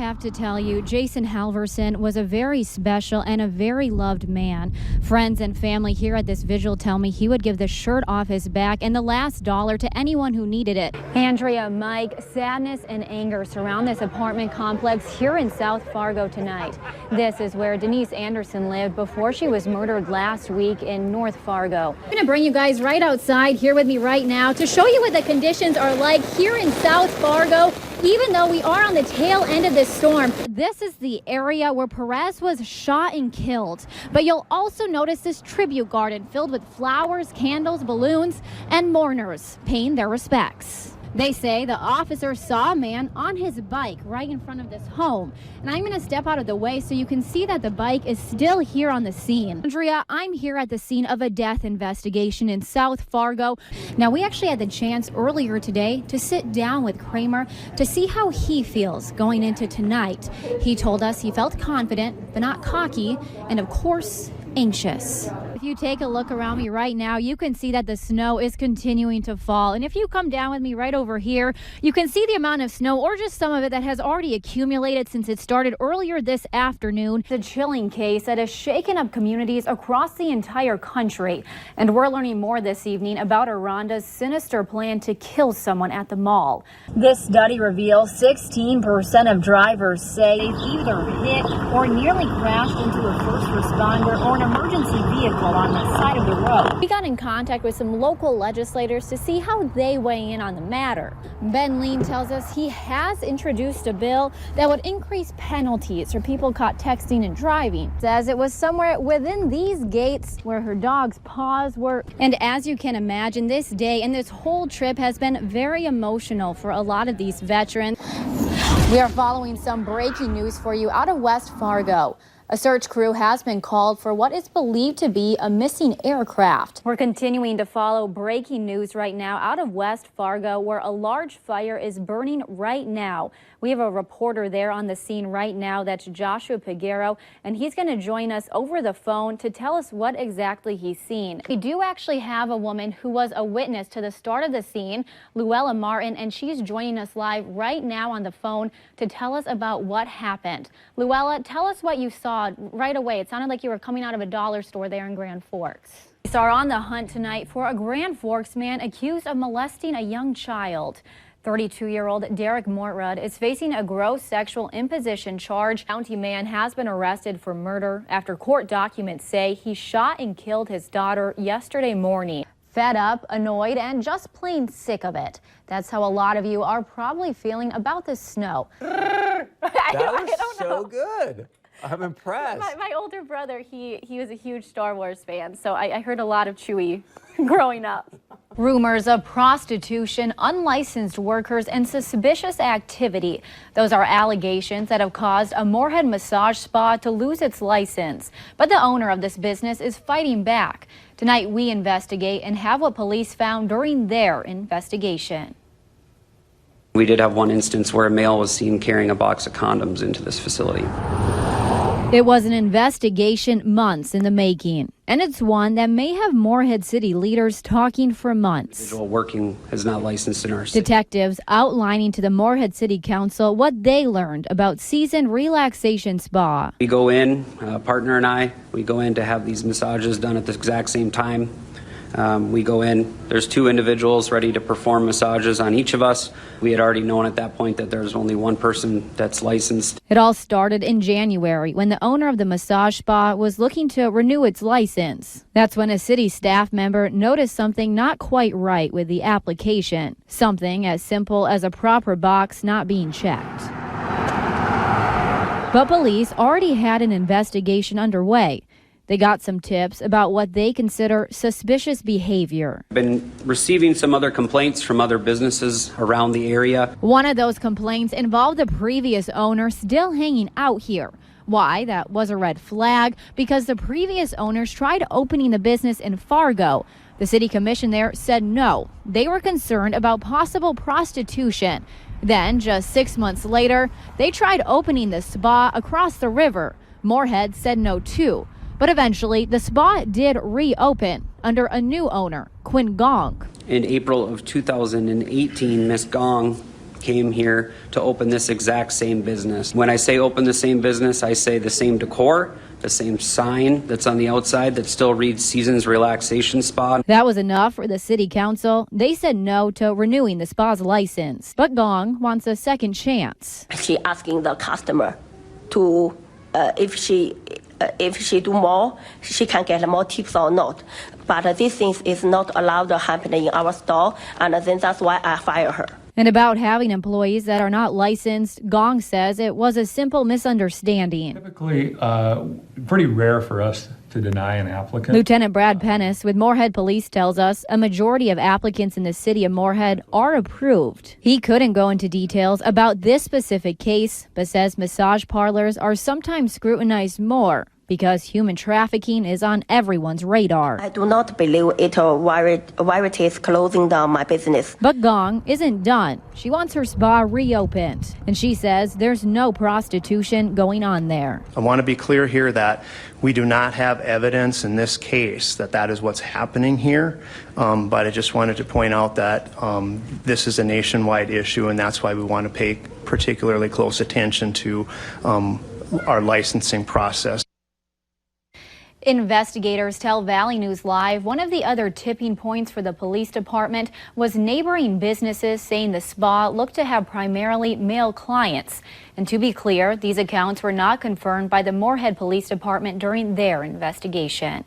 have to tell you, Jason Halverson was a very special and a very loved man. Friends and family here at this vigil tell me he would give the shirt off his back and the last dollar to anyone who needed it. Andrea, Mike, sadness and anger surround this apartment complex here in South Fargo tonight. This is where Denise Anderson lived before she was murdered last week in North Fargo. I'm going to bring you guys right outside here with me right now to show you what the conditions are like here in South Fargo. Even though we are on the tail end of this storm, this is the area where Perez was shot and killed. But you'll also notice this tribute garden filled with flowers, candles, balloons, and mourners paying their respects. They say the officer saw a man on his bike right in front of this home. And I'm going to step out of the way so you can see that the bike is still here on the scene. Andrea, I'm here at the scene of a death investigation in South Fargo. Now, we actually had the chance earlier today to sit down with Kramer to see how he feels going into tonight. He told us he felt confident, but not cocky, and of course, anxious. If you take a look around me right now, you can see that the snow is continuing to fall. And if you come down with me right over here, you can see the amount of snow, or just some of it, that has already accumulated since it started earlier this afternoon. It's a chilling case that has shaken up communities across the entire country. And we're learning more this evening about Rhonda's sinister plan to kill someone at the mall. This study reveals 16% of drivers say they've either hit or nearly crashed into a first responder or an emergency vehicle on the side of the road. We got in contact with some local legislators to see how they weigh in on the matter. Ben Lean tells us he has introduced a bill that would increase penalties for people caught texting and driving. Says it was somewhere within these gates where her dog's paws were. And as you can imagine, this day and this whole trip has been very emotional for a lot of these veterans. We are following some breaking news for you out of West Fargo. A search crew has been called for what is believed to be a missing aircraft. We're continuing to follow breaking news right now out of West Fargo, where a large fire is burning right now. We have a reporter there on the scene right now. That's Joshua Peguero, and he's going to join us over the phone to tell us what exactly he's seen. We do actually have a woman who was a witness to the start of the scene, Luella Martin, and she's joining us live right now on the phone to tell us about what happened. Luella, tell us what you saw right away. It sounded like you were coming out of a dollar store there in Grand Forks. Police are on the hunt tonight for a Grand Forks man accused of molesting a young child. 32-year-old Derek Mortrud is facing a gross sexual imposition charge. County man has been arrested for murder after court documents say he shot and killed his daughter yesterday morning. Fed up, annoyed, and just plain sick of it. That's how a lot of you are probably feeling about this snow. That was so good. I'm impressed. My older brother, he was a huge Star Wars fan, so I heard a lot of Chewie growing up. Rumors of prostitution, unlicensed workers, and suspicious activity. Those are allegations that have caused a Moorhead massage spa to lose its license. But the owner of this business is fighting back. Tonight, we investigate and have what police found during their investigation. We did have one instance where a male was seen carrying a box of condoms into this facility. It was an investigation months in the making, and it's one that may have Moorhead City leaders talking for months. Individual working is not licensed in our city. Detectives outlining to the Moorhead City Council what they learned about Season Relaxation Spa. We go in, partner and I, we go in to have these massages done at the exact same time. We go in, there's two individuals ready to perform massages on each of us. We had already known at that point that there's only one person that's licensed. It all started in January when the owner of the massage spa was looking to renew its license. That's when a city staff member noticed something not quite right with the application. Something as simple as a proper box not being checked. But police already had an investigation underway. They got some tips about what they consider suspicious behavior. I've been receiving some other complaints from other businesses around the area. One of those complaints involved the previous owner still hanging out here. Why? That was a red flag because the previous owners tried opening the business in Fargo. The city commission there said no. They were concerned about possible prostitution. Then, just 6 months later, they tried opening the spa across the river. Moorhead said no too. But eventually, the spa did reopen under a new owner, Quinn Gong. In April of 2018, Ms. Gong came here to open this exact same business. When I say open the same business, I say the same decor, the same sign that's on the outside that still reads Seasons Relaxation Spa. That was enough for the city council. They said no to renewing the spa's license. But Gong wants a second chance. She asking the customer to, if she do more, she can get more tips or not. But these things is not allowed to happen in our store, and then that's why I fire her. And about having employees that are not licensed, Gong says it was a simple misunderstanding. Typically, pretty rare for us to deny an applicant. Lieutenant Brad Pennis with Moorhead Police tells us a majority of applicants in the city of Moorhead are approved. He couldn't go into details about this specific case, but says massage parlors are sometimes scrutinized more because human trafficking is on everyone's radar. I do not believe it is closing down my business. But Gong isn't done. She wants her spa reopened, and she says there's no prostitution going on there. I want to be clear here that we do not have evidence in this case that that is what's happening here, but I just wanted to point out that this is a nationwide issue, and that's why we want to pay particularly close attention to our licensing process. Investigators tell Valley News Live one of the other tipping points for the police department was neighboring businesses saying the spa looked to have primarily male clients. And to be clear, these accounts were not confirmed by the Moorhead Police Department during their investigation.